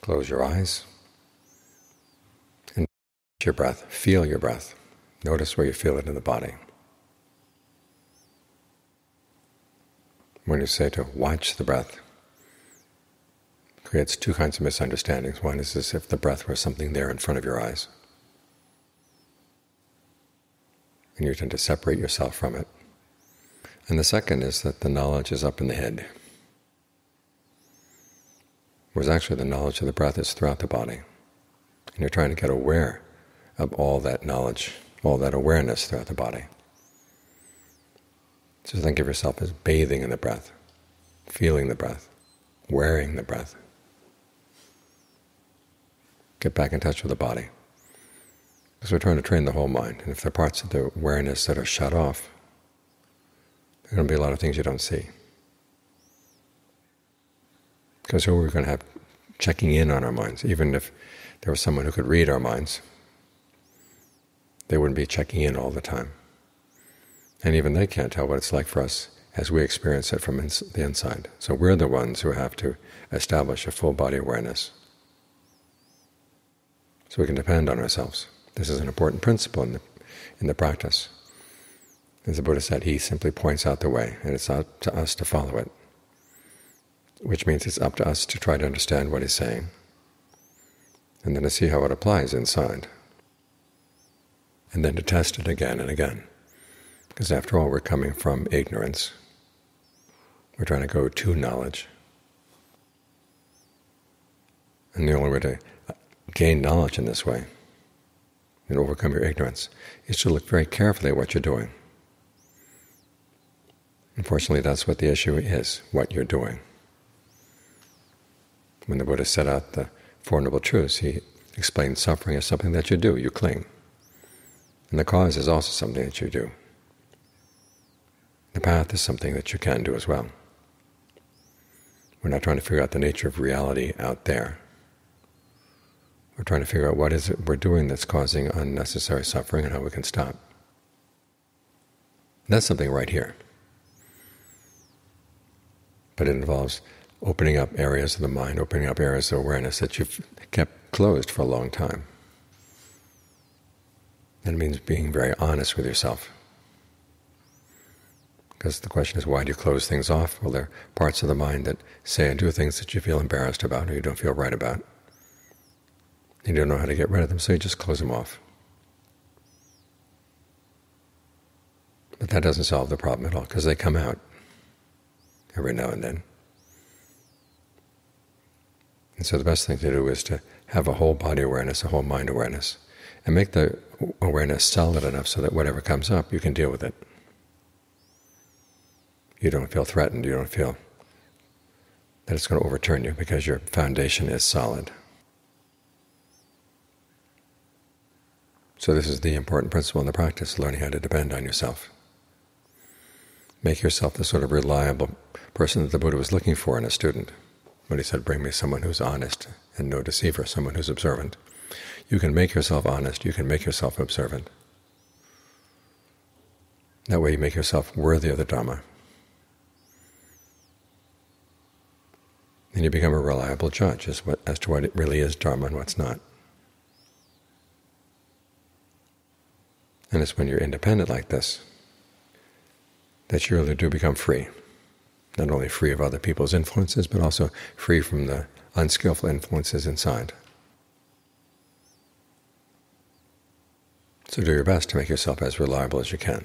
Close your eyes and your breath. Feel your breath. Notice where you feel it in the body. When you say to watch the breath, it creates two kinds of misunderstandings. One is as if the breath were something there in front of your eyes, and you tend to separate yourself from it. And the second is that the knowledge is up in the head, whereas actually the knowledge of the breath is throughout the body. And you're trying to get aware of all that knowledge, all that awareness throughout the body. So think of yourself as bathing in the breath, feeling the breath, wearing the breath. Get back in touch with the body. Because we're trying to train the whole mind. And if there are parts of the awareness that are shut off, there are going to be a lot of things you don't see. Because who are we going to have checking in on our minds? Even if there was someone who could read our minds, they wouldn't be checking in all the time. And even they can't tell what it's like for us as we experience it from the inside. So we're the ones who have to establish a full body awareness so we can depend on ourselves. This is an important principle in the practice. As the Buddha said, he simply points out the way, and it's up to us to follow it, which means it's up to us to try to understand what he's saying, and then to see how it applies inside, and then to test it again and again. Because after all, we're coming from ignorance. We're trying to go to knowledge. And the only way to gain knowledge in this way and overcome your ignorance is to look very carefully at what you're doing. Unfortunately, that's what the issue is, what you're doing. When the Buddha set out the Four Noble Truths, he explained suffering as something that you do, you cling. And the cause is also something that you do. The path is something that you can do as well. We're not trying to figure out the nature of reality out there. We're trying to figure out what is it we're doing that's causing unnecessary suffering and how we can stop. That's something right here. But it involves opening up areas of the mind, opening up areas of awareness that you've kept closed for a long time. That means being very honest with yourself. Because the question is, why do you close things off? Well, there are parts of the mind that say and do things that you feel embarrassed about or you don't feel right about. You don't know how to get rid of them, so you just close them off. But that doesn't solve the problem at all, because they come out every now and then. And so the best thing to do is to have a whole body awareness, a whole mind awareness, and make the awareness solid enough so that whatever comes up, you can deal with it. You don't feel threatened, you don't feel that it's going to overturn you because your foundation is solid. So this is the important principle in the practice, learning how to depend on yourself. Make yourself the sort of reliable person that the Buddha was looking for in a student. When he said, bring me someone who's honest and no deceiver, someone who's observant. You can make yourself honest, you can make yourself observant. That way you make yourself worthy of the Dhamma. And you become a reliable judge as to what it really is Dharma and what's not. And it's when you're independent like this that you really do become free. Not only free of other people's influences, but also free from the unskillful influences inside. So do your best to make yourself as reliable as you can.